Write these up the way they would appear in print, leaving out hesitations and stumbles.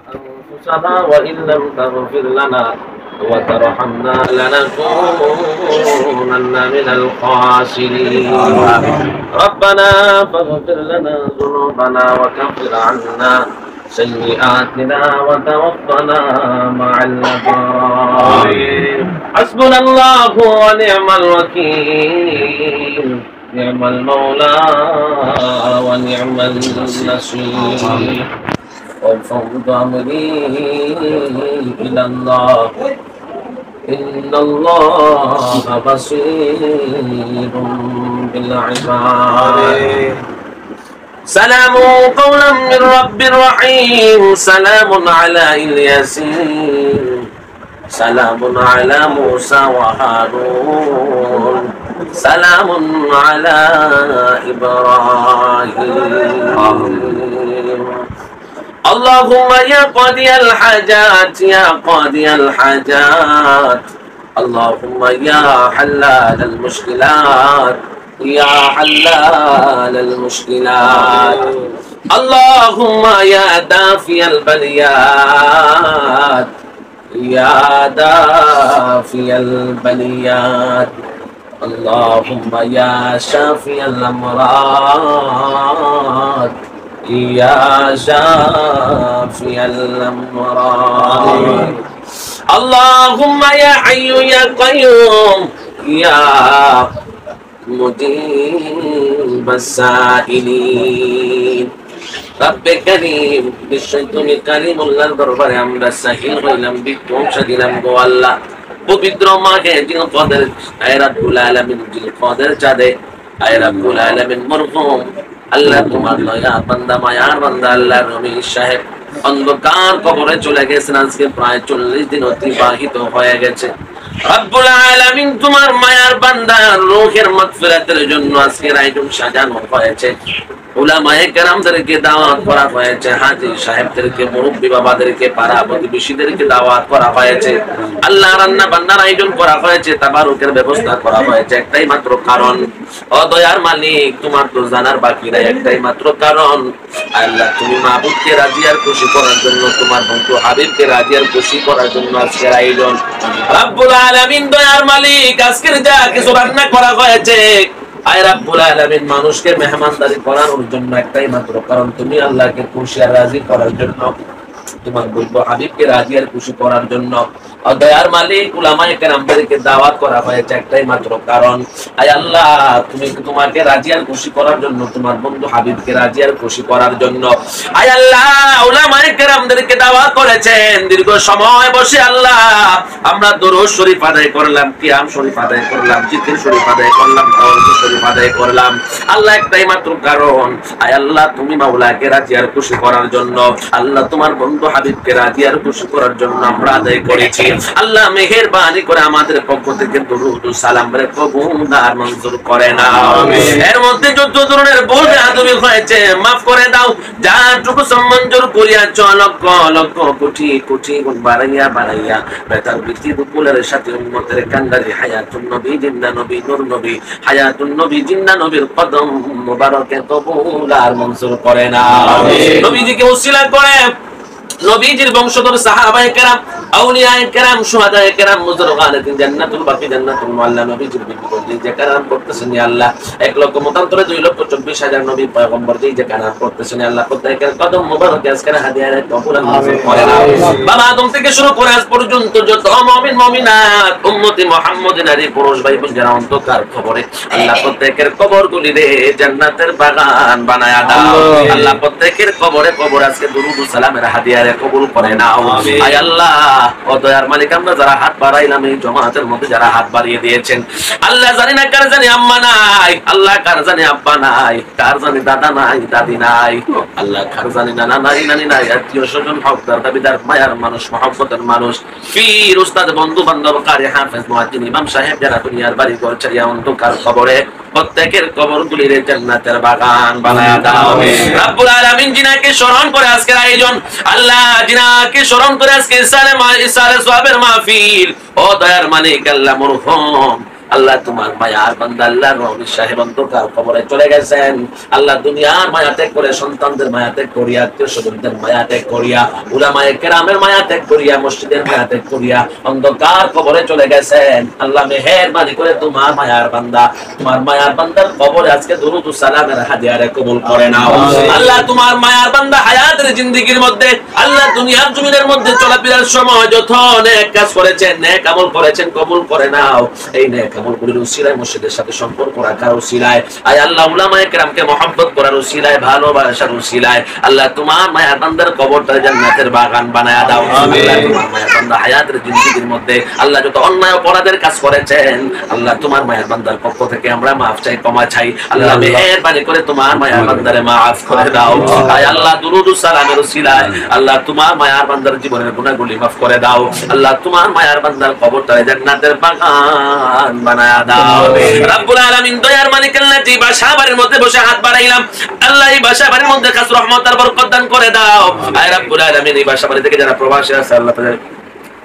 أنفسنا وإن لم تغفر لنا وترحمنا لنكونن من الخاسرين ربنا فاغفر لنا ذنوبنا وكفر عنا سيئاتنا وتوفنا مع الأبرار حسبنا الله ونعم الوكيل نعم المولى ونعم النصير وفوض أمري إلى الله إن الله بصير بالعباد سلام قولا من رب رحيم سلام على الياسين سلام على موسى وهارون سلام على إبراهيم اللهم يا قاضي الحاجات يا قاضي الحاجات اللهم يا حلال المشكلات يا حلال المشكلات اللهم يا دافي البليات يا دافي البليات اللهم يا شافي الأمراض يا شافي الأمراض اللهم يا حي يا قيوم يا مجيب السائلين رب كريم بالشيطان الكريم الله দরবারে আমরা সাহিল হইলাম বিক্ষোভ দিলাম গো আল্লাহ পবিত্র মাহে জিল কদর আয় রব্বুল আলামিন জিল কদর চাঁদে আয় রব্বুল আলামিন মরহুম আল্লাহ তোমার দয়া বান্দা মায়ার বান্দা আল্লাহ রবি সাহেব অন্ধকার কবরে চলে গেছেন আজকে প্রায় 40 দিন অতিবাহিত হয়ে গেছে রব্বুল আলামিন তোমার মায়ার বান্দা রূহের মাগফিরাতের জন্য আজকের আয়োজন সাজানো হয়েছে উলামায়ে কেরামদেরকে দাওয়াত করা হয়েছে হাজী সাহেবদেরকে মুরব্বি বাবাদেরকে পাড়া প্রতিবেশীদেরকে দাওয়াত করা হয়েছে আল্লাহ রান্না বান্নার আয়োজন করা হয়েছে তাবারুকের ব্যবস্থা করা হয়েছে একটাই মাত্র কারণ ও দয়ার মালিক তোমার তো জানার বাকি নাই একটাই মাত্র কারণ আল্লাহ তুমি মাহবুবকে রাজি আর খুশি করার জন্য তোমার বন্ধু হাবিবকে রাজি আর খুশি করার জন্য আজকের আয়োজন রব্বুল আলামিন দয়ার মালিক আজকের যা কিছু রান্না করা হয়েছে আয় রব্বুল আলামিন মানুষকে মেহমানদারি করানোর জন্য একটাই মাত্র কারণ তুমি আল্লাহকে খুশি আর রাজি করার জন্য তোমার বন্ধু হাবিবকে রাজি আর খুশি করার জন্য দয়ার মালিক উলামায়ে কেরামদেরকে দাওয়াত করা হয়েছে একটাই মাত্র কারণ আয় আল্লাহ তুমি তোমাকে রাজি আর খুশি করার জন্য তোমার বন্ধু হাবিবকে রাজি আর খুশি করার জন্য আয় আল্লাহ উলামায়ে কেরামদেরকে দাওয়াত করেছেন দীর্ঘ সময় বসে আল্লাহ আমরা দরুদ শরীফ আদায় করলাম কিয়াম শরীফ আদায় করলাম জিকির শরীফ আদায় করলাম তাওয়াজ্জুহ শরীফ আদায় করলাম আল্লাহ একটাই মাত্র কারণ আয় আল্লাহ তুমি মাওলাকে রাজি আর খুশি করার জন্য আল্লাহ তোমার বন্ধু হাবিবকে রাজি আর খুশি করার জন্য আমরা আদায় করেছি আল্লাহ মেহেরবানি করে আমাদের পক্ষ থেকে দরুদ ও সালাম রে কবুল আর মঞ্জুর করে নাও আমিন এর মধ্যে যত ধরনের ভুল আদবি হয়েছে maaf করে দাও যাটুকু সম্মানজোর করিয়াছ লক্ষ লক্ষ কোটি কোটি গুণ বাড়াইয়া বাড়াইয়া বেতার বৃত্তি দুপুলের সাথে উম্মতের কান্দারি হায়াতুন নবী জিন্দা নবী নূর নবী হায়াতুন নবী জিন্দা নবীর কদম মুবারকে কবুল আর মঞ্জুর করে নাও আমিন নবীজিকে উসিলা করে নবীজির বংশধর সাহাবায়ে কেরাম আউলিয়ায়ে কেরাম শুহাদায়ে কেরাম মুজরগালাতিন জান্নাতুল বাকি জান্নাতুল মুআল্লা নবীজির বিপরীতে যে কারাম করতেছেন ইয়া আল্লাহ 1 লক্ষ মতান্তরে 2 লক্ষ 24 হাজার নবী পয়গম্বর যে কারাম করতেছেন ইয়া আল্লাহ প্রত্যেকের কদম মুবারকে আজকের হাদিয়ায়ে কবুল মঞ্জুর করে নাও বাবা আদম থেকে শুরু করে আজ পর্যন্ত যত মুমিন মুমিনাত উম্মতি মুহাম্মদ নারী পুরুষ ভাই বোন যারা অন্ধকার কবরে আল্লাহ প্রত্যেকের কবরগুলি রে জান্নাতের বাগান বানায়া দাও আল্লাহ প্রত্যেকের কবরে কবর আজকে দরুদ ও সালামের হাদিয়া কবুল করে নাও আয় আল্লাহ ও দয়ার মালিক আমরা যারা হাত বাড়াইলাম এই জামাতের মধ্যে যারা হাত বাড়িয়ে দিয়েছেন আল্লাহ জানি না কার জানি আম্মা নাই আল্লাহ কার জানি আব্বা নাই কার জানি দাদা নাই দাদি নাই আল্লাহ কার জানি নানা নাই নানি নাই আত্মীয় স্বজন হকদার দাবিদার মায়ার মানুষ মহব্বতের মানুষ পীর উস্তাদ বন্ধু বান্ধব কারি হাফেজ মুয়াজ্জিন ইমাম সাহেব যারা দুনিয়ার বাড়ি ঘর ছাড়িয়া অন্ধকার কবরে প্রত্যেকের কবরগুলির জান্নাতের বাগান বানায়া দাও রব্বুল আলামিন জিনাকে স্মরণ করে আজকের আয়োজন আল্লাহ জিনাকে স্মরণ করে আজকে ইসারে সওয়াবের মাহফিল ও দয়ার মালিক আল্লাহ মরহুম আল্লাহ তোমার মায়ার বান্দা আল্লাহ রবি সাহেব অন্ধকার কবরে চলে গেছেন। আল্লাহ দুনিয়ার মায়া ত্যাগ করে, সন্তানদের মায়া ত্যাগ করিয়া, আত্মীয় স্বজনদের মায়া ত্যাগ করিয়া, উলামায়ে কেরামের মায়া ত্যাগ করিয়া, মসজিদের মায়া ত্যাগ করিয়া অন্ধকার কবরে চলে গেছেন। আল্লাহ মেহেরবানি করে তোমার মায়ার বান্দা, তোমার মায়ার বান্দার কবরে আজকে দুরূদ ও সালামের হাদিয়ারে কবুল করে নাও। আল্লাহ তোমার মায়ার বান্দা হায়াতের জিন্দেগীর মধ্যে, আল্লাহ দুনিয়ার জমিনের মধ্যে চলাফেরার সময় যত নেক কাজ করেছেন, নেক আমল করেছেন, কবুল করে নাও। এই নেক আমলগুলোর উসিলায় মসজিদের সাথে সম্পর্ক রাখার উসিলায়, আয় আল্লাহ উলামায়ে কেরামকে মহব্বত করার উসিলায়, ভালোবাসার উসিলায় আল্লাহ তোমার মায়ার বান্দার কবরটা জান্নাতের বাগান বানায়া দাও। আল্লাহ তোমার মায়ার বান্দা হায়াতের জিন্দেগীর মধ্যে আল্লাহ যত অন্যায় অপরাধের কাজ করেছেন, আল্লাহ তোমার মায়ার বান্দার পক্ষ থেকে আমরা মাফ চাই, ক্ষমা চাই। আল্লাহ মেহেরবানি করে তোমার মায়ার বান্দারে মাফ করে দাও। আয় আল্লাহ দুরূদ ও সালামের উসিলায় আল্লাহ তোমার মায়ার বান্দার জীবনের গুনাহগুলি মাফ করে দাও। আল্লাহ তোমার মায়ার বান্দার কবরটা জান্নাতের বাগান বানায়া দাও। রব্বুল আলামিন দয়ার মালিক আল্লাহ, যে বাসা বাড়ির মধ্যে বসে হাত বাড়াইলাম, আল্লাহ এই বাসা বাড়ির মধ্যে খাস রহমত আর বরকত দান করে দাও। আয় রব্বুল আলামিন এই বাসা বাড়ি থেকে যারা প্রবাসী আছে আল্লাহ তাদের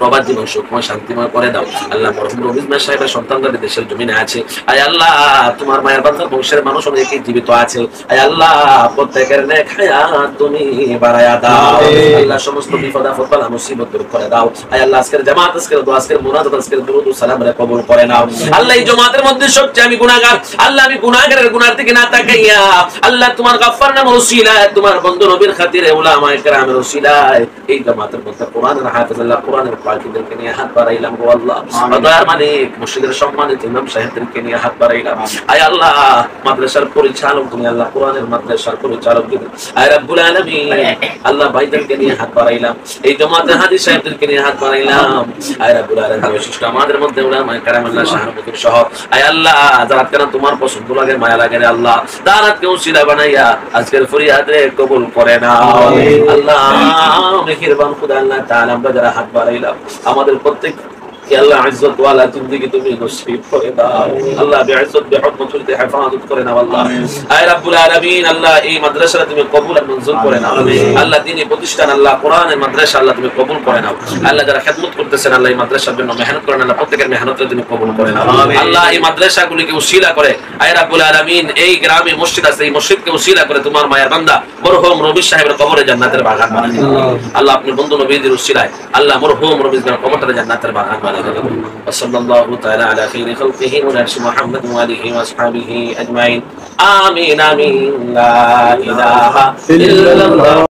প্রবাদ জীবন সুখময় শান্তিময় করে দাও। আল্লাহ মরহুম রবিজ ভাই সাহেবের সন্তানরা দেশের জমিনে আছে, আয় আল্লাহ তোমার মায়ের বান্দার বংশের মানুষ অনেকেই জীবিত আছে, আয় আল্লাহ প্রত্যেকের নেক হায়াত তুমি বাড়ায়া দাও। আল্লাহ সমস্ত বিপদ আপদ বালা মুসিবত দূর করে দাও। আয় আল্লাহ আজকের জামাত, আজকের দোয়া, আজকের মুনাজাত, আজকের দুরূদ ও সালাম কবুল করে নাও। আল্লাহ এই জামাতের মধ্যে সবচেয়ে আমি গুনাহগার, আল্লাহ আমি গুনাহগারের গুনাহ থেকে না তাকাইয়া আল্লাহ তোমার গফফার নামের উসিলায়, তোমার বন্ধু নবীর খাতিরে, উলামায়ে কেরামের উসিলায় এই জামাতের মধ্যে কোরআনের হাফেজ, আল্লাহ কোরআনের পাখিদেরকে নিয়ে হাত বাড়াইলাম গো আল্লাহ। দয়ার মালিক মসজিদের সম্মানিত ইমাম সাহেবদেরকে নিয়ে হাত বাড়াইলাম। আয় আল্লাহ মাদ্রাসার পরিচালক তুমি, আল্লাহ কোরআনের মাদ্রাসার পরিচালক তুমি, আয় রব্বুল আলামিন আল্লাহ ভাইদেরকে নিয়ে হাত বাড়াইলাম, এই জামাতের হাদিস সাহেবদেরকে নিয়ে হাত বাড়াইলাম। আয় রব্বুল আলামিন বিশিষ্ট আমাদের মধ্যে উলামায়ে কেরাম আল্লাহ শাহরুখের সহ, আয় আল্লাহ যারা কেন তোমার পছন্দ লাগে, মায়া লাগে রে আল্লাহ, তারাকে উসিলা বানাইয়া আজকের ফরিয়াদে কবুল করে নাও। আল্লাহ মেহেরবান খুদা আল্লাহ তাআলা আমরা যারা হাত বাড়াইলাম আমাদের প্রত্যেক আল্লাহ ইজ্জত ওয়ালা জিন্দেগি তুমি নসিব করে দাও। আল্লাহ বিইজ্জত বিহুরমতিতে হেফাজত করে নাও। আল্লাহ আয় রব্বুল আলামিন আল্লাহ এই মাদ্রাসা তুমি কবুল আর মঞ্জুর করে নাও। আল্লাহ দ্বীনি প্রতিষ্ঠান, আল্লাহ কোরআনের মাদ্রাসা আল্লাহ তুমি কবুল করে নাও। আল্লাহ যারা খেদমত করতেছেন আল্লাহ এই মাদ্রাসার জন্য মেহনত করেন, আল্লাহ প্রত্যেকের মেহনতকে তুমি কবুল করে নাও। আল্লাহ এই মাদ্রাসাগুলিকে উসিলা করে আয় রব্বুল আলামিন এই গ্রামে মসজিদ আছে, এই মসজিদকে উসিলা করে তোমার মায়ের বান্দা মরহুম রবি সাহেবের কবরে জান্নাতের বাগান বানাই দাও। আল্লাহ আপনি বন্ধু নবীদের উসিলায় আল্লাহ মরহুম রবি সাহেবের কবরটা জান্নাতের বাগান বানাই দাও। وصلى الله تعالى على خير خلقه ونبي محمد وآله وأصحابه أجمعين آمين آمين لا إله إلا الله.